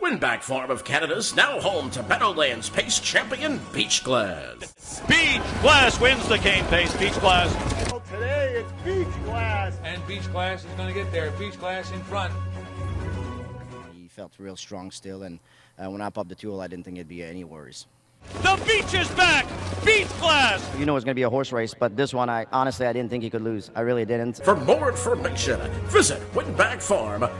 Winback Farm of Canada's now home to Meadowlands pace champion Beach Glass. Beach Glass wins the cane pace. Beach Glass. Well, today it's Beach Glass. And Beach Glass is going to get there. Beach Glass in front. He felt real strong still, and when I popped the tool, I didn't think it'd be any worries. The Beach is back. Beach Glass. You know it's going to be a horse race, but this one, I didn't think he could lose. I really didn't. For more information, visit winbackfarm.com.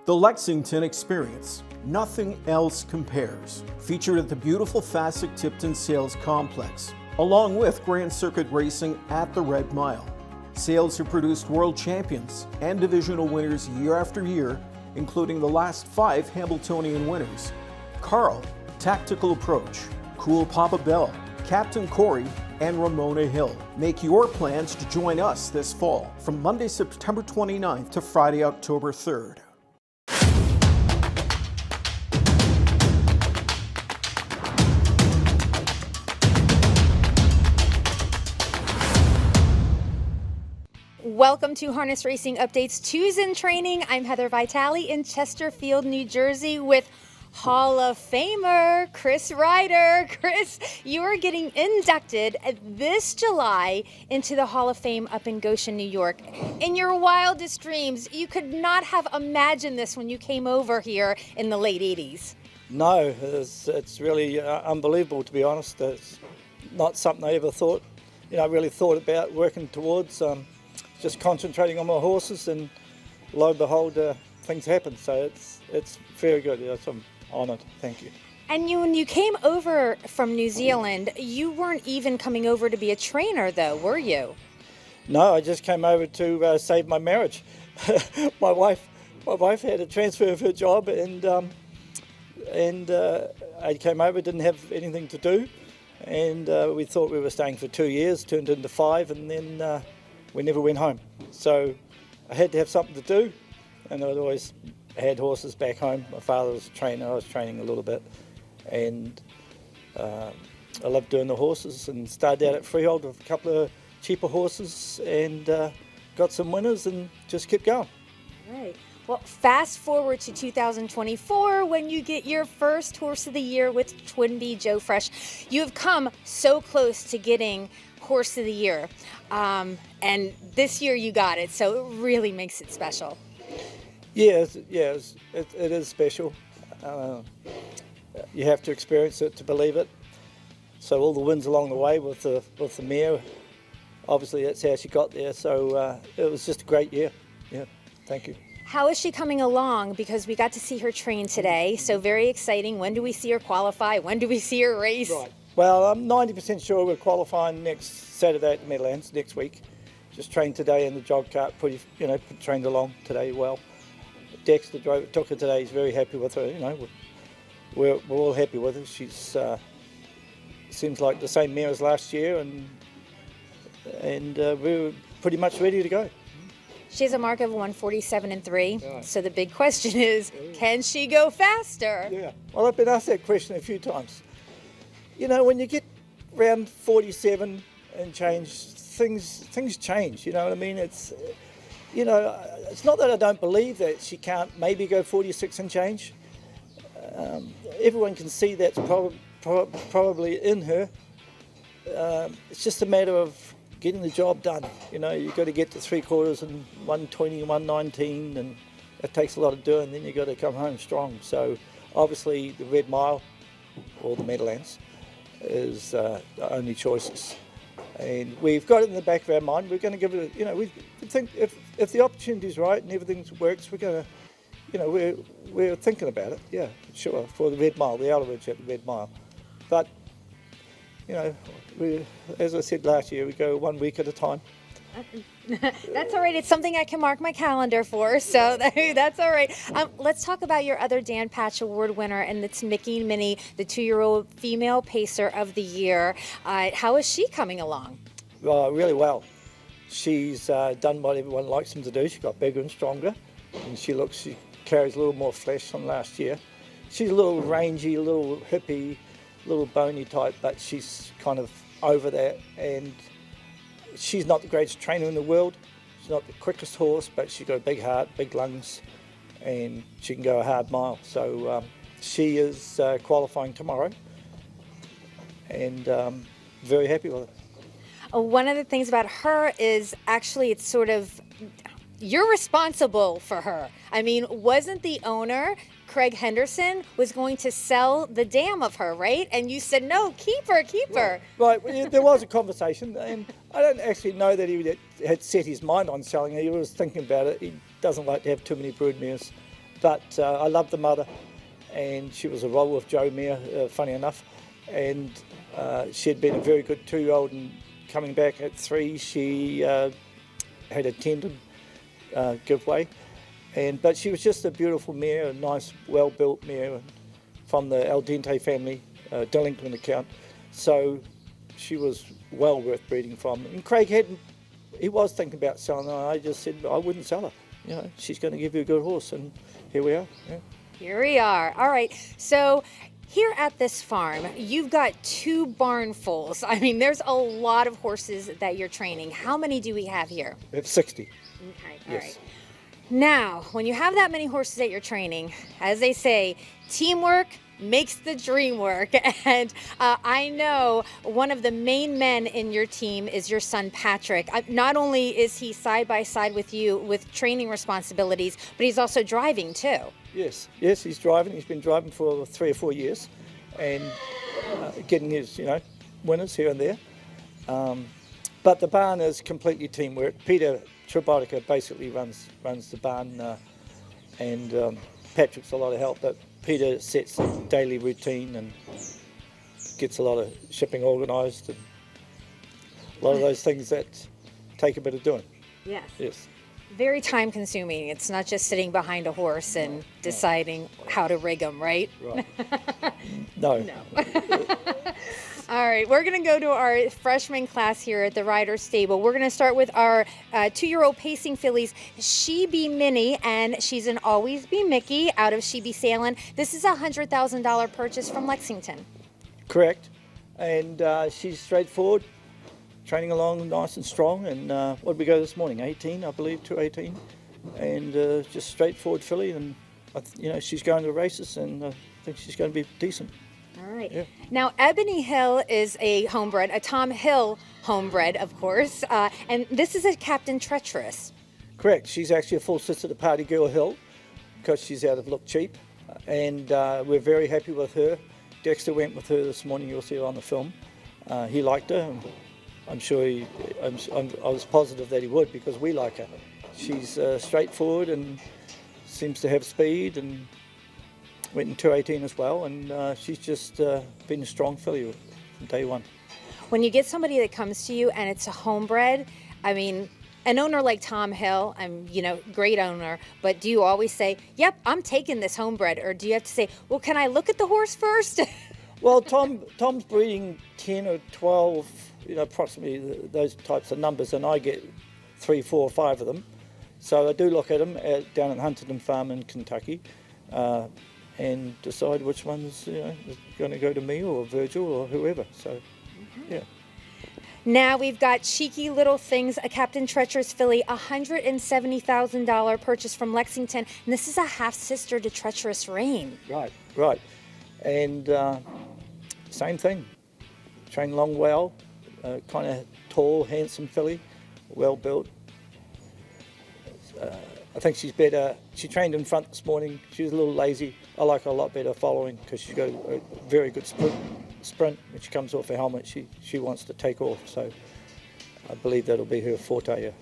The Lexington Experience. Nothing else compares. Featured at the beautiful Fasig-Tipton Sales Complex, along with Grand Circuit Racing at the Red Mile. Sales have produced world champions and divisional winners year after year, including the last 5 Hambletonian winners. Carl, Tactical Approach, Cool Papa Bell, Captain Corey, and Ramona Hill. Make your plans to join us this fall from Monday, September 29th to Friday, October 3rd. Welcome to Harness Racing Updates 2's in Training. I'm Heather Vitale in Chesterfield, New Jersey with Hall of Famer Chris Ryder. Chris, you are getting inducted this July into the Hall of Fame up in Goshen, New York. In your wildest dreams, you could not have imagined this when you came over here in the late 80s. No, it's really unbelievable, to be honest. It's not something I ever thought, I really thought about working towards. Just concentrating on my horses, and lo and behold, things happen. So it's very good. Yes, I'm honoured. Thank you. And when you came over from New Zealand, you weren't even coming over to be a trainer, though, were you? No, I just came over to save my marriage. my wife had a transfer of her job, and I came over, didn't have anything to do, and we thought we were staying for 2 years, turned into 5, and then we never went home. So I had to have something to do, and I'd always had horses back home. My father was a trainer, I was training a little bit, and I loved doing the horses, and started out at Freehold with a couple of cheaper horses, and got some winners and just kept going. Right. Well, fast forward to 2024 when you get your first Horse of the Year with Twinbee Joe Fresh. You have come so close to getting Horse of the Year, and this year you got it, so it really makes it special. It is special. You have to experience it to believe it. So all the wins along the way with the mare, obviously that's how she got there. So it was just a great year. Yeah, thank you. How is she coming along? Because we got to see her train today, so very exciting. When do we see her qualify? When do we see her race? Right. Well, I'm 90% sure we're qualifying next Saturday at the Meadowlands, next week. Just trained today in the jog cart, trained along today well. Dexter took her today, he's very happy with her, we're all happy with her. She's seems like the same mare as last year, and we're pretty much ready to go. She has a mark of 147.3, right. So the big question is, can she go faster? Yeah, well, I've been asked that question a few times. When you get around 47 and change, things change, you know what I mean? It's not that I don't believe that she can't maybe go 46 and change. Everyone can see that's probably in her. It's just a matter of getting the job done. You've got to get to 3/4 and 120, 119, and it takes a lot of doing. Then you've got to come home strong. So obviously the Red Mile or the Meadowlands is the only choices. And we've got it in the back of our mind. We're going to give it we think if the opportunity is right and everything works, we're going to, we're thinking about it, yeah, sure, for the Red Mile, the Alaridge at the Red Mile. But, as I said last year, we go 1 week at a time. That's all right. It's something I can mark my calendar for, so that's all right. Let's talk about your other Dan Patch Award winner, and it's Miki and Minnie, the 2-year-old female pacer of the year. How is she coming along? Really well. She's done what everyone likes them to do. She got bigger and stronger, and she carries a little more flesh than last year. She's a little rangy, a little hippie, a little bony type, but she's kind of over that, and she's not the greatest trainer in the world. She's not the quickest horse, but she's got a big heart, big lungs, and she can go a hard mile. So she is qualifying tomorrow, and very happy with it. One of the things about her is actually it's sort of, you're responsible for her. I mean, wasn't the owner, Craig Henderson, was going to sell the dam of her, right? And you said, no, keep her, keep her. Right, well, there was a conversation, and I don't actually know that he had set his mind on selling her. He was thinking about it. He doesn't like to have too many brood mares. But I love the mother, and she was a roll with Joe mare, funny enough. And she had been a very good 2-year-old, and coming back at 3, she had a tendon give way. But she was just a beautiful mare, a nice, well-built mare from the Al Dente family, delinquent account. So she was well worth breeding from. And Craig he was thinking about selling her. I just said I wouldn't sell her. You know, she's going to give you a good horse, and here we are. Yeah. Here we are. All right. So here at this farm, you've got 2 barnfuls. I mean, there's a lot of horses that you're training. How many do we have here? We have 60. Okay. All Yes. right. Now, when you have that many horses that you're training, as they say, teamwork makes the dream work. And I know one of the main men in your team is your son, Patrick. Not only is he side by side with you with training responsibilities, but he's also driving too. Yes, he's driving. He's been driving for 3 or 4 years, and getting his, winners here and there. But the barn is completely teamwork. Peter Chewbacca basically runs the barn, and Patrick's a lot of help. But Peter sets the daily routine and gets a lot of shipping organised, and a lot of those things that take a bit of doing. Yes. Yes. Very time consuming. It's not just sitting behind a horse and deciding how to rig them, right? Right. No. All right, we're going to go to our freshman class here at the Ryder Stable. We're going to start with our 2-year-old pacing fillies, Minnie, and she's an Always Be Miki out of Shebesailin. This is a $100,000 purchase from Lexington. Correct. And she's straightforward, training along nice and strong. And what did we go this morning? 18, I believe, 218. And just straightforward filly. And, she's going to races, and I think she's going to be decent. All right. Yeah. Now, Ebony Hill is a homebred, a Tom Hill homebred, of course. And this is a Captaintreacherous. Correct. She's actually a full sister to Party Girl Hill, because she's out of Bluechip. And we're very happy with her. Dexter went with her this morning. You'll see her on the film. He liked her. I'm sure I was positive that he would, because we like her. She's straightforward and seems to have speed, and went in 218 as well, and she's just been a strong filly from day one. When you get somebody that comes to you and it's a homebred, I mean, an owner like Tom Hill, great owner, but do you always say, yep, I'm taking this homebred, or do you have to say, well, can I look at the horse first? Well, Tom's breeding 10 or 12, approximately those types of numbers, and I get 3, 4, 5 of them. So I do look at them down at Huntington Farm in Kentucky, and decide which one's going to go to me or Virgil or whoever. So, yeah. Now we've got Cheekylittlethings, a Captaintreacherous filly, $170,000 purchase from Lexington, and this is a half-sister to Treacherous Rain. Right. And same thing. Trained along well, kind of tall, handsome filly, well built. I think she's better. She trained in front this morning. She was a little lazy. I like her a lot better following, because she's got a very good sprint. When she comes off her helmet, she wants to take off. So I believe that'll be her forte.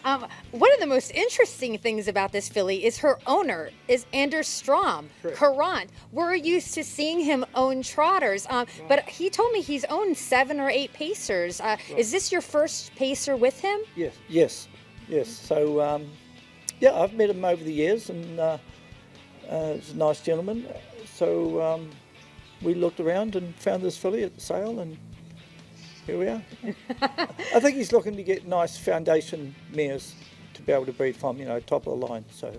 One of the most interesting things about this filly is her owner is Anders Strom, Courant. We're used to seeing him own trotters, but he told me he's owned 7 or 8 pacers. Is this your first pacer with him? Yes. So, I've met him over the years, and he's a nice gentleman. So we looked around and found this filly at the sale, and here we are. I think he's looking to get nice foundation mares to be able to breed from, top of the line. So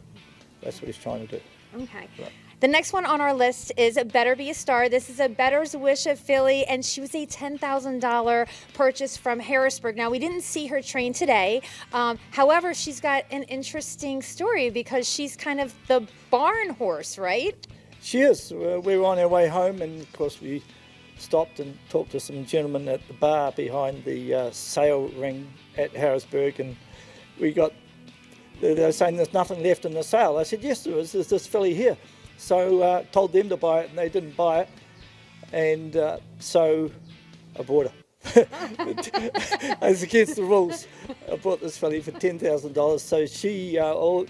That's what he's trying to do. Okay. Right. The next one on our list is Better Be a Star. This is a Bettor's Wish of filly, and she was a $10,000 purchase from Harrisburg. Now, we didn't see her train today. However, she's got an interesting story because she's kind of the barn horse, right? She is. We were on our way home, and of course we stopped and talked to some gentlemen at the bar behind the sale ring at Harrisburg, and they were saying there's nothing left in the sale. I said, yes, there is. There's this filly here. So told them to buy it, and they didn't buy it, and so I bought her. It's against the rules. I bought this filly for $10,000. So she, all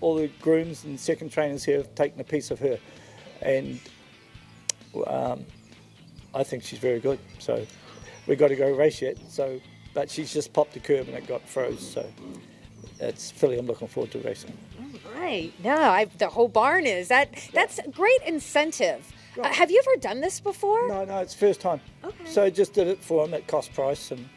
the grooms and second trainers here have taken a piece of her, and I think she's very good. So we've got to go race yet. So, but she's just popped the curb and it got froze. So it's filly I'm looking forward to racing. Right. No, the whole barn is. That's a great incentive. Right. Have you ever done this before? No, it's first time. Okay. So just did it for him at cost price, and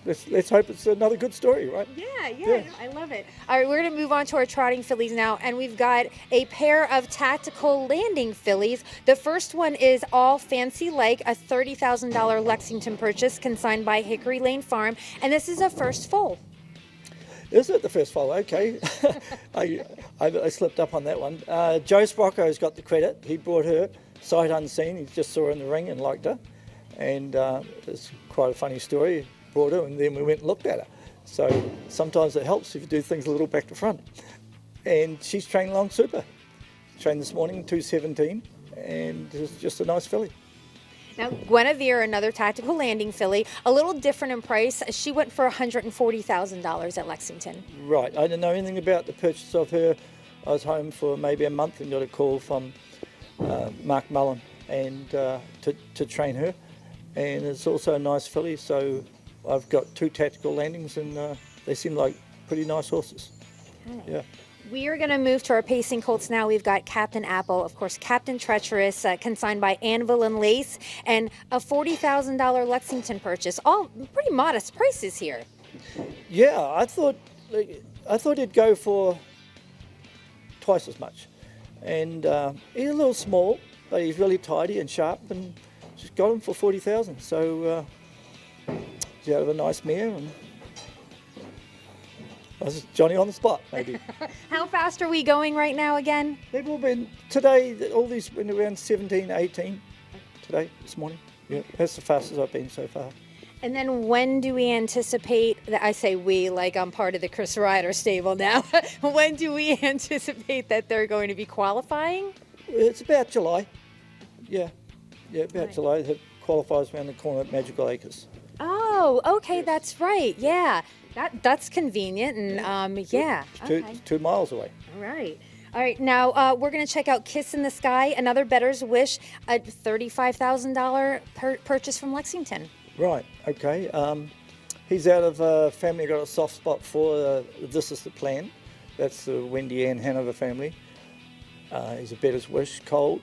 let's hope it's another good story, right? Yeah. I love it. All right, we're going to move on to our trotting fillies now, and we've got a pair of tactical landing fillies. The first one is All Fancy Like, a $30,000 Lexington purchase consigned by Hickory Lane Farm, and this is a first foal. Is it the first foal? Okay. I slipped up on that one. Joe Sprocco's got the credit. He brought her sight unseen. He just saw her in the ring and liked her. And it's quite a funny story. Brought her, and then we went and looked at her. So sometimes it helps if you do things a little back to front. And she's trained long super. Trained this morning, 2:17, and it's just a nice filly. Now, Guinevere, another tactical landing filly, a little different in price. She went for $140,000 at Lexington. Right. I didn't know anything about the purchase of her. I was home for maybe a month and got a call from Mark Mullen and to train her. And it's also a nice filly, so I've got 2 tactical landings, and they seem like pretty nice horses. Okay. Yeah. We are going to move to our pacing colts now. We've got Captain Apple, of course, Captaintreacherous, consigned by Anvil and Lace, and a $40,000 Lexington purchase. All pretty modest prices here. Yeah, I thought he'd go for twice as much, and he's a little small, but he's really tidy and sharp, and just got him for $40,000. So he's out of a nice mare, and I was Johnny on the spot, maybe. How fast are we going right now again? They've all been, today, all these been around 17, 18 today, this morning. Yeah, that's the fastest I've been so far. And then when do we anticipate, I say we, like I'm part of the Chris Ryder stable now, when do we anticipate that they're going to be qualifying? It's about July. Yeah, about July. It qualifies around the corner at Magical Acres. Oh, okay, yes. That's right, yeah. That's convenient, and It's 2 miles away. All right. Now we're going to check out Kiss in the Sky, another Bettor's Wish, a $35,000 purchase from Lexington. Right. Okay. He's out of a family got a soft spot for. This is the plan. That's the Wendy Ann Hanover family. He's a Bettor's Wish. Colt.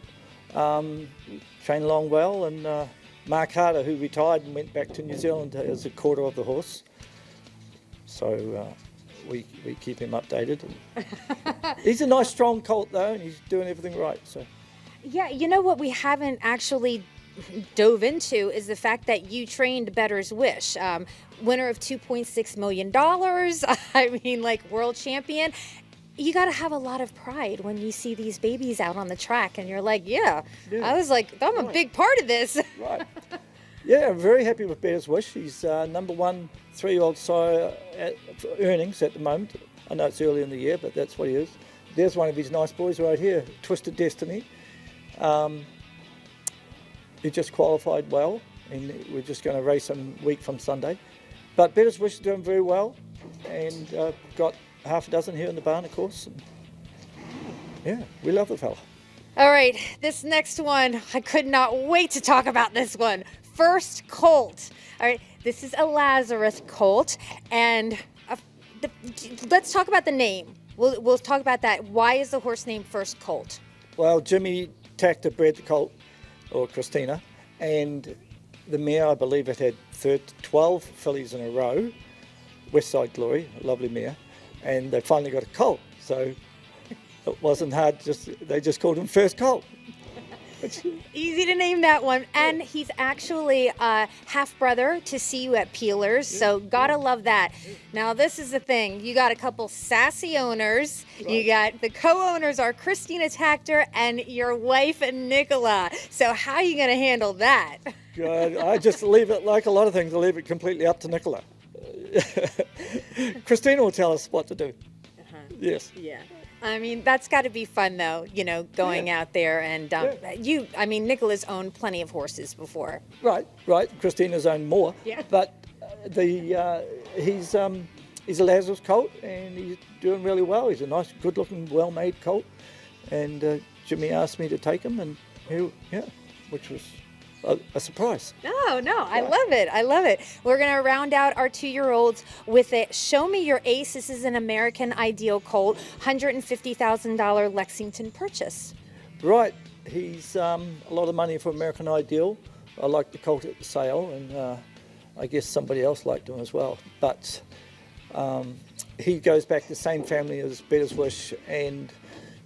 Trained along well, and Mark Harder, who retired and went back to New Zealand as a quarter of the horse. So we keep him updated. He's a nice, strong colt, though, and he's doing everything right. So. Yeah, you know what we haven't actually dove into is the fact that you trained Bettor's Wish, winner of $2.6 million. I mean, like world champion. You got to have a lot of pride when you see these babies out on the track, and you're like, yeah. I was like, I'm a big part of this. Right. Yeah, I'm very happy with Bettor's Wish. He's number 1 3-year-old sire for earnings at the moment. I know it's early in the year, but that's what he is. There's one of his nice boys right here, Twisted Destiny. He just qualified well, and we're just going to race him a week from Sunday. But Bettor's Wish is doing very well, and got half a dozen here in the barn, of course. And yeah, we love the fella. All right, this next one, I could not wait to talk about this one. First Colt. All right, this is a Lazarus colt, and let's talk about the name. We'll talk about that. Why is the horse named First Colt? Well, Jimmy Tactor bred the colt, or Christina, and the mare, I believe it had 12 fillies in a row. West Side Glory, a lovely mare. and they finally got a Colt. So it wasn't hard. They just called him First Colt. Easy to name that one. And he's actually a half-brother to see you at Peelers, so gotta love that. Now, this is the thing. You got a couple sassy owners. Right. You got the co-owners are Christina Tactor and your wife, Nicola. So how are you going to handle that? Good. I just leave it, like a lot of things, I leave it completely up to Nicola. Christina will tell us what to do. Yes. Yeah. I mean, that's got to be fun, though, going out there. And Nicola's owned plenty of horses before. Right. Christina's owned more. Yeah. But he's a Lazarus colt, and he's doing really well. He's a nice, good-looking, well-made colt. And Jimmy asked me to take him, and which was a surprise. No, I love it. We're going to round out our 2-year-olds with a Show Me Your Ace. This is an American Ideal colt, $150,000 Lexington purchase. Right. He's a lot of money for American Ideal. I liked the colt at the sale, and I guess somebody else liked him as well. But he goes back to the same family as Bettor's Wish and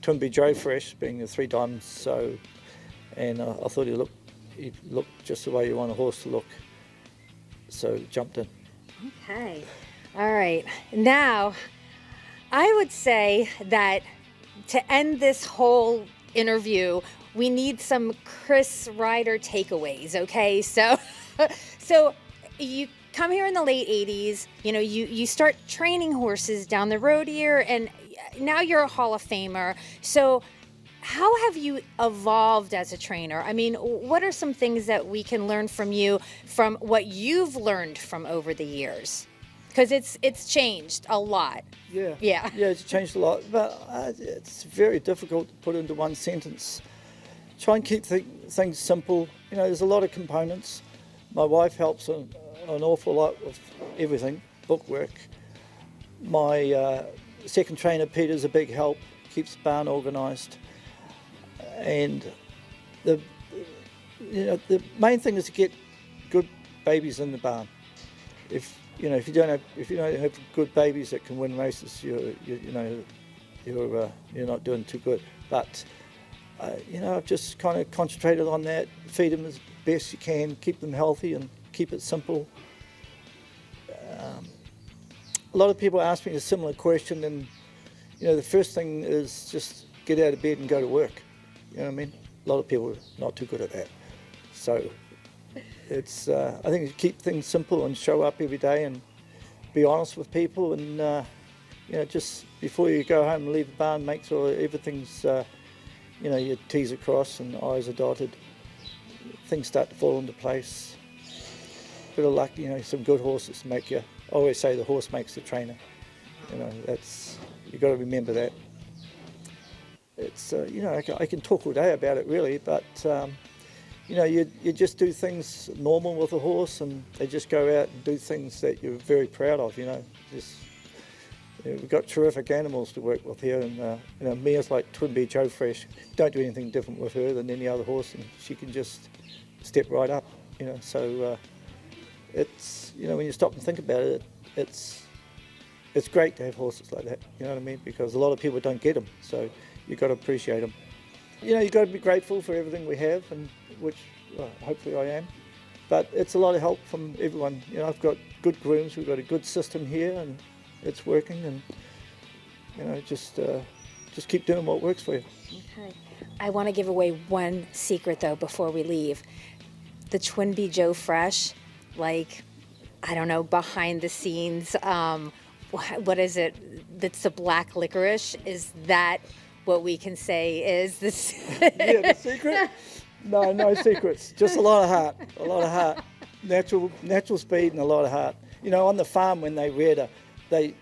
Twinbee Joe Fresh, being the 3 diamonds. So, and I thought he looked just the way you want a horse to look, so jumped in. Okay. All right. Now, I would say that to end this whole interview, we need some Chris Ryder takeaways, okay? So you come here in the late 80s, you start training horses down the road here, and now you're a Hall of Famer. So how have you evolved as a trainer? I mean, what are some things that we can learn from you, from what you've learned from over the years? Because it's changed a lot. Yeah, it's changed a lot, but it's very difficult to put into one sentence. Try and keep things simple. There's a lot of components. My wife helps an awful lot with everything, bookwork. My second trainer, Peter's a big help, keeps the barn organised. And the main thing is to get good babies in the barn. If you don't have good babies that can win races, you're not doing too good. But I've just kind of concentrated on that. Feed them as best you can, keep them healthy, and keep it simple. A lot of people ask me a similar question, and the first thing is just get out of bed and go to work. You know what I mean? A lot of people are not too good at that. So it's, I think, keep things simple and show up every day and be honest with people, and just before you go home and leave the barn, make sure everything's, your T's are crossed and I's are dotted. Things start to fall into place. Bit of luck, some good horses make you. I always say the horse makes the trainer. You've got to remember that. It's, I can talk all day about it really, but, you just do things normal with a horse, and they just go out and do things that you're very proud of, we've got terrific animals to work with here, and Mia's like Twinbee Joe Fresh. Don't do anything different with her than any other horse, and she can just step right up, so it's, when you stop and think about it, it's great to have horses like that, you know what I mean, because a lot of people don't get them, so you've got to appreciate them. You've got to be grateful for everything we have, and which hopefully I am. But it's a lot of help from everyone. I've got good grooms, we've got a good system here, and it's working. And just keep doing what works for you. Okay. I want to give away one secret though before we leave. The Twinbee Joe Fresh, behind the scenes. What is it? That's the black licorice. Is that what we can say is this? Yeah, the secret? No secrets. Just a lot of heart. Natural speed and a lot of heart. On the farm when they reared her, they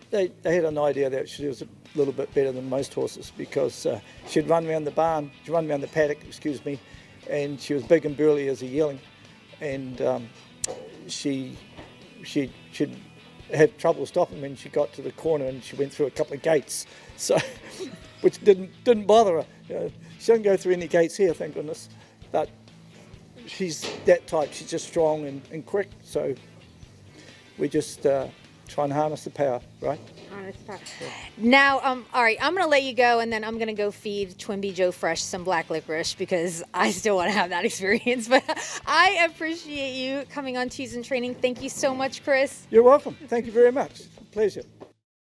had an idea that she was a little bit better than most horses, because she'd run around the paddock, and she was big and burly as a yearling, and she'd had trouble stopping when she got to the corner, and she went through a couple of gates, so which didn't bother her. She doesn't go through any gates here, thank goodness. But she's that type. She's just strong and quick. So we just try and harness the power, right? Now, all right, I'm going to let you go, and then I'm going to go feed Twimby Joe Fresh some black licorice because I still want to have that experience. But I appreciate you coming on Twos in Training. Thank you so much, Chris. You're welcome. Thank you very much. Pleasure.